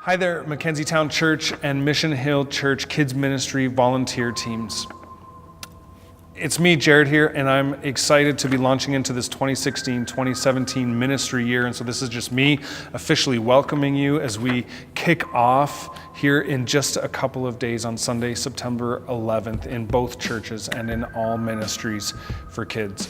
Hi there, Mackenzie Town Church and Mission Hill Church Kids Ministry volunteer teams. It's me, Jared, here, and I'm excited to be launching into this 2016-2017 ministry year. And so this is just me officially welcoming you as we kick off here in just a couple of days on Sunday, September 11th, in both churches and in all ministries for kids.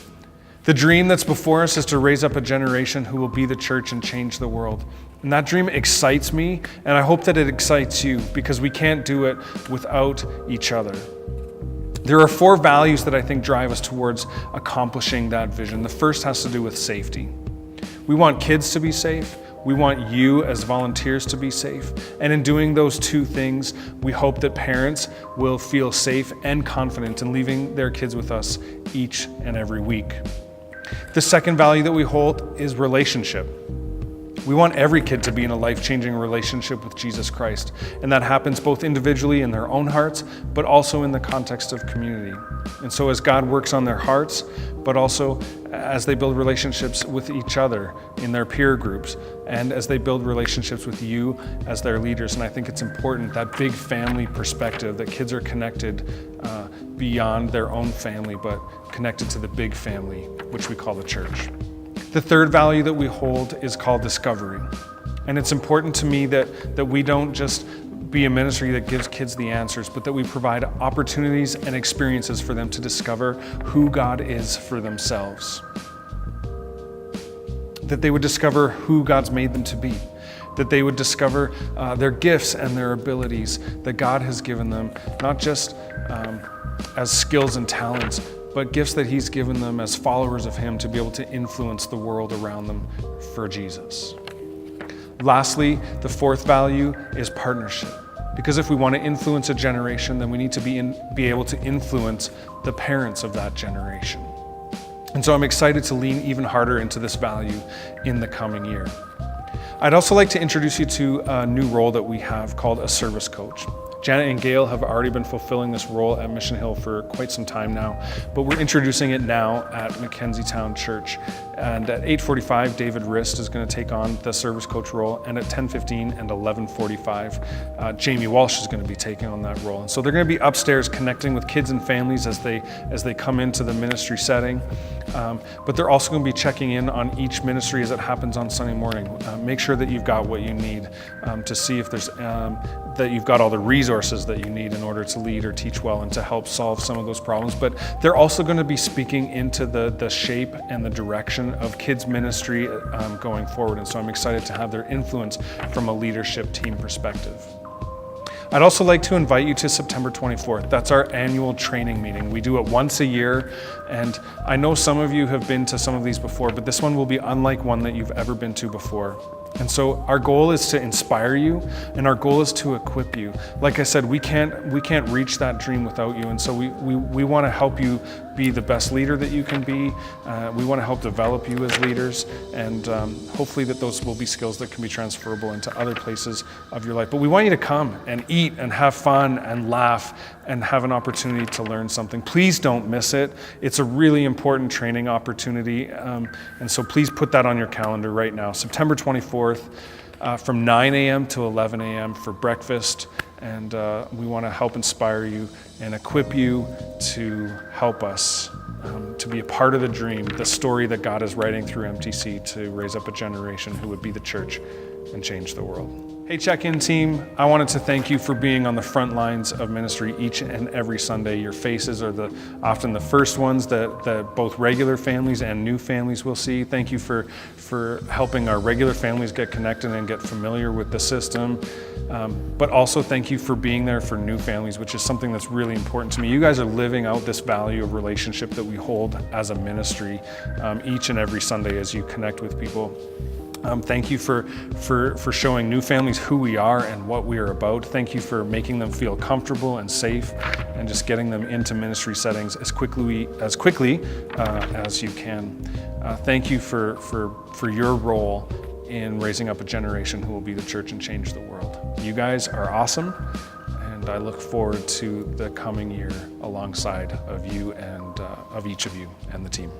The dream that's before us is to raise up a generation who will be the church and change the world. And that dream excites me, and I hope that it excites you, because we can't do it without each other. There are 4 values that I think drive us towards accomplishing that vision. The first has to do with safety. We want kids to be safe. We want you as volunteers to be safe. And in doing those 2 things, we hope that parents will feel safe and confident in leaving their kids with us each and every week. The second value that we hold is relationship. We want every kid to be in a life-changing relationship with Jesus Christ, and that happens both individually in their own hearts, but also in the context of community. And so as God works on their hearts, but also as they build relationships with each other in their peer groups, and as they build relationships with you as their leaders. And I think it's important, that big family perspective, that kids are connected beyond their own family, but connected to the big family, which we call the church. The third value that we hold is called discovery. And it's important to me that we don't just be a ministry that gives kids the answers, but that we provide opportunities and experiences for them to discover who God is for themselves. That they would discover who God's made them to be. That they would discover their gifts and their abilities that God has given them, not just as skills and talents, but gifts that He's given them as followers of Him to be able to influence the world around them for Jesus. Lastly, the fourth value is partnership. Because if we want to influence a generation, then we need to be able to influence the parents of that generation. And so I'm excited to lean even harder into this value in the coming year. I'd also like to introduce you to a new role that we have called a service coach. Janet and Gail have already been fulfilling this role at Mission Hill for quite some time now, but we're introducing it now at Mackenzie Town Church. And at 8:45, David Rist is going to take on the service coach role, and at 10:15 and 11:45, Jamie Walsh is going to be taking on that role. And so they're going to be upstairs connecting with kids and families as they come into the ministry setting. But they're also going to be checking in on each ministry as it happens on Sunday morning. Make sure that you've got what you need to see if there's that you've got all the resources that you need in order to lead or teach well and to help solve some of those problems. But they're also going to be speaking into the shape and the direction of kids ministry going forward. And so I'm excited to have their influence from a leadership team perspective. I'd also like to invite you to September 24th. That's our annual training meeting. We do it once a year, and I know some of you have been to some of these before, but this one will be unlike one that you've ever been to before. And so our goal is to inspire you, and our goal is to equip you. Like I said, we can't reach that dream without you, and so we want to help you be the best leader that you can be. We want to help develop you as leaders, and hopefully that those will be skills that can be transferable into other places of your life. But we want you to come and eat and have fun and laugh and have an opportunity to learn something. Please don't miss it. It's a really important training opportunity, and so please put that on your calendar right now. September 24th, from 9 a.m. to 11 a.m. for breakfast, and we want to help inspire you and equip you to help us to be a part of the dream, the story that God is writing through MTC to raise up a generation who would be the church and change the world. Hey, check-in team, I wanted to thank you for being on the front lines of ministry each and every Sunday. Your faces are often the first ones that both regular families and new families will see. Thank you for helping our regular families get connected and get familiar with the system. But also thank you for being there for new families, which is something that's really important to me. You guys are living out this value of relationship that we hold as a ministry each and every Sunday as you connect with people. Thank you for showing new families who we are and what we are about. Thank you for making them feel comfortable and safe, and just getting them into ministry settings as quickly as you can. Thank you for your role in raising up a generation who will be the church and change the world. You guys are awesome, and I look forward to the coming year alongside of you and of each of you and the team.